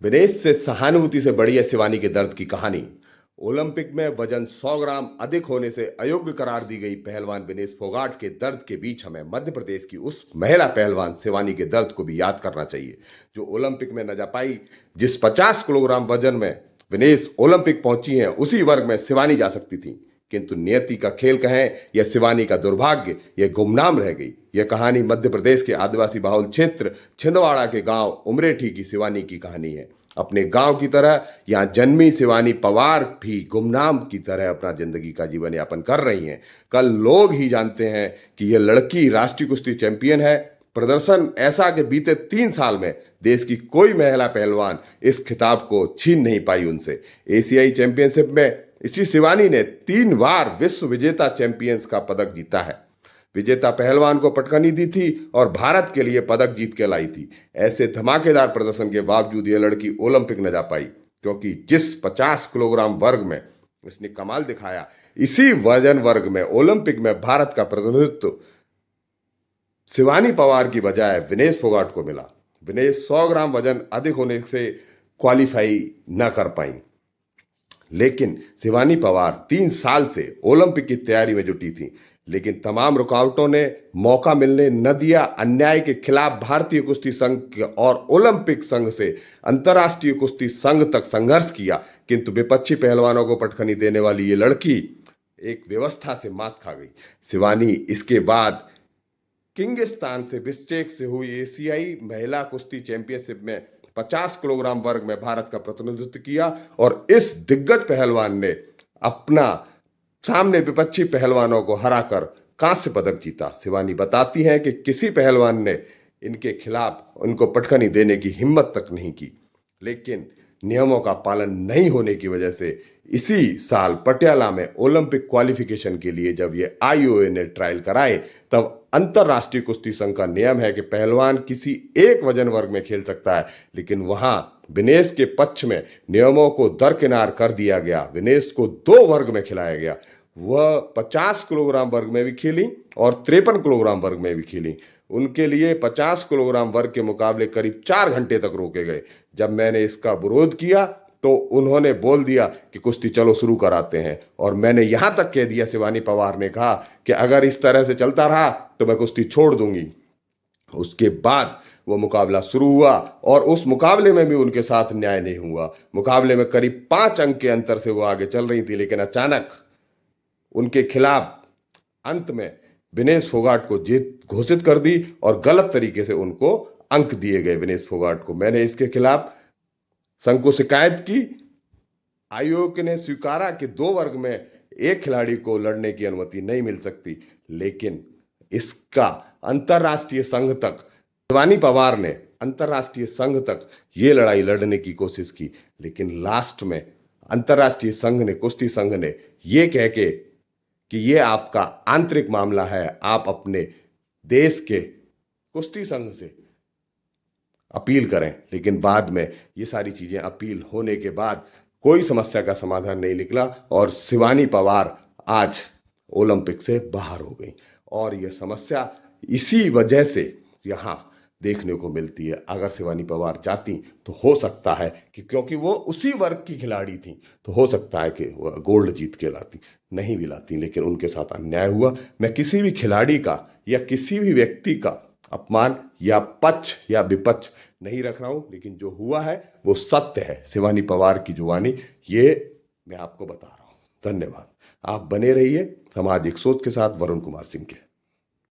विनेश से सहानुभूति से बड़ी है शिवानी के दर्द की कहानी। ओलंपिक में वजन 100 ग्राम अधिक होने से अयोग्य करार दी गई पहलवान विनेश फोगाट के दर्द के बीच हमें मध्य प्रदेश की उस महिला पहलवान शिवानी के दर्द को भी याद करना चाहिए, जो ओलंपिक में न जा पाई। जिस 50 किलोग्राम वजन में विनेश ओलंपिक पहुंची हैं, उसी वर्ग में शिवानी जा सकती थी, किंतु नियति का खेल कहें या शिवानी का दुर्भाग्य, यह गुमनाम रह गई। यह कहानी मध्य प्रदेश के आदिवासी बाहुल क्षेत्र छिंदवाड़ा के गांव उमरेठी की शिवानी की कहानी है। अपने गांव की तरह यहां जन्मी शिवानी पवार भी गुमनाम की तरह अपना जिंदगी का जीवन यापन कर रही हैं। कल लोग ही जानते हैं कि यह लड़की राष्ट्रीय कुश्ती चैंपियन है। प्रदर्शन ऐसा कि बीते 3 साल में देश की कोई महिला पहलवान इस खिताब को छीन नहीं पाई उनसे। एशियाई चैंपियनशिप में इसी शिवानी ने 3 बार विश्व विजेता चैंपियंस का पदक जीता है। विजेता पहलवान को पटकनी दी थी और भारत के लिए पदक जीत के लाई थी। ऐसे धमाकेदार प्रदर्शन के बावजूद यह लड़की ओलंपिक न जा पाई, क्योंकि जिस 50 किलोग्राम वर्ग में इसने कमाल दिखाया, इसी वजन वर्ग में ओलंपिक में भारत का प्रतिनिधित्व शिवानी पवार की बजाय विनेश फोगाट को मिला। विनेश 100 ग्राम वजन अधिक होने से क्वालिफाई न कर पाई, लेकिन शिवानी पवार 3 साल से ओलंपिक की तैयारी में जुटी थी। लेकिन तमाम रुकावटों ने मौका मिलने न दिया। अन्याय के खिलाफ भारतीय कुश्ती संघ और ओलंपिक संघ से अंतर्राष्ट्रीय कुश्ती संघ तक संघर्ष किया, किंतु विपक्षी पहलवानों को पटखनी देने वाली ये लड़की एक व्यवस्था से मात खा गई। शिवानी इसके बाद किंगिस्तान से बिश्केक से हुई एशियाई महिला कुश्ती चैंपियनशिप में 50 किलोग्राम वर्ग में भारत का प्रतिनिधित्व किया और इस दिग्गज पहलवान ने अपना सामने विपक्षी पहलवानों को हराकर कांस्य पदक जीता। शिवानी बताती हैं कि किसी पहलवान ने इनके खिलाफ उनको पटखनी देने की हिम्मत तक नहीं की, लेकिन नियमों का पालन नहीं होने की वजह से इसी साल पटियाला में ओलंपिक क्वालिफिकेशन के लिए जब ये आईओए ने ट्रायल कराए, तब अंतर्राष्ट्रीय कुश्ती संघ का नियम है कि पहलवान किसी एक वजन वर्ग में खेल सकता है, लेकिन वहां विनेश के पक्ष में नियमों को दरकिनार कर दिया गया। विनेश को 2 वर्ग में खिलाया गया। वह 50 किलोग्राम वर्ग में भी खेली और 53 किलोग्राम वर्ग में भी खेली। उनके लिए 50 किलोग्राम वर्ग के मुकाबले करीब 4 घंटे तक रोके गए। जब मैंने इसका विरोध किया तो उन्होंने बोल दिया कि कुश्ती चलो शुरू कराते हैं, और मैंने यहां तक कह दिया, शिवानी पवार ने कहा कि अगर इस तरह से चलता रहा तो मैं कुश्ती छोड़ दूंगी। उसके बाद वो मुकाबला शुरू हुआ और उस मुकाबले में भी उनके साथ न्याय नहीं हुआ। मुकाबले में करीब 5 अंक के अंतर से वो आगे चल रही थी, लेकिन अचानक उनके खिलाफ अंत में विनेश फोगाट को जीत घोषित कर दी और गलत तरीके से उनको अंक दिए गए विनेश फोगाट को। मैंने इसके खिलाफ संघ को शिकायत की। आयोग ने स्वीकारा कि 2 वर्ग में एक खिलाड़ी को लड़ने की अनुमति नहीं मिल सकती, लेकिन इसका अंतर्राष्ट्रीय संघ तक शिवानी पवार ने अंतर्राष्ट्रीय संघ तक ये लड़ाई लड़ने की कोशिश की, लेकिन लास्ट में अंतर्राष्ट्रीय संघ ने, कुश्ती संघ ने ये कह के कि ये आपका आंतरिक मामला है, आप अपने देश के कुश्ती संघ से अपील करें। लेकिन बाद में ये सारी चीजें अपील होने के बाद कोई समस्या का समाधान नहीं निकला और शिवानी पवार आज ओलंपिक से बाहर हो गई। और यह समस्या इसी वजह से यहाँ देखने को मिलती है। अगर शिवानी पवार चाहती तो हो सकता है कि, क्योंकि वो उसी वर्ग की खिलाड़ी थी, तो हो सकता है कि वो गोल्ड जीत के लाती, नहीं भी लाती, लेकिन उनके साथ अन्याय हुआ। मैं किसी भी खिलाड़ी का या किसी भी व्यक्ति का अपमान या पक्ष या विपक्ष नहीं रख रहा हूं, लेकिन जो हुआ है वो सत्य है। शिवानी पवार की जुबानी ये मैं आपको बता रहा हूं। धन्यवाद। आप बने रहिए सामाजिक सोच के साथ वरुण कुमार सिंह के।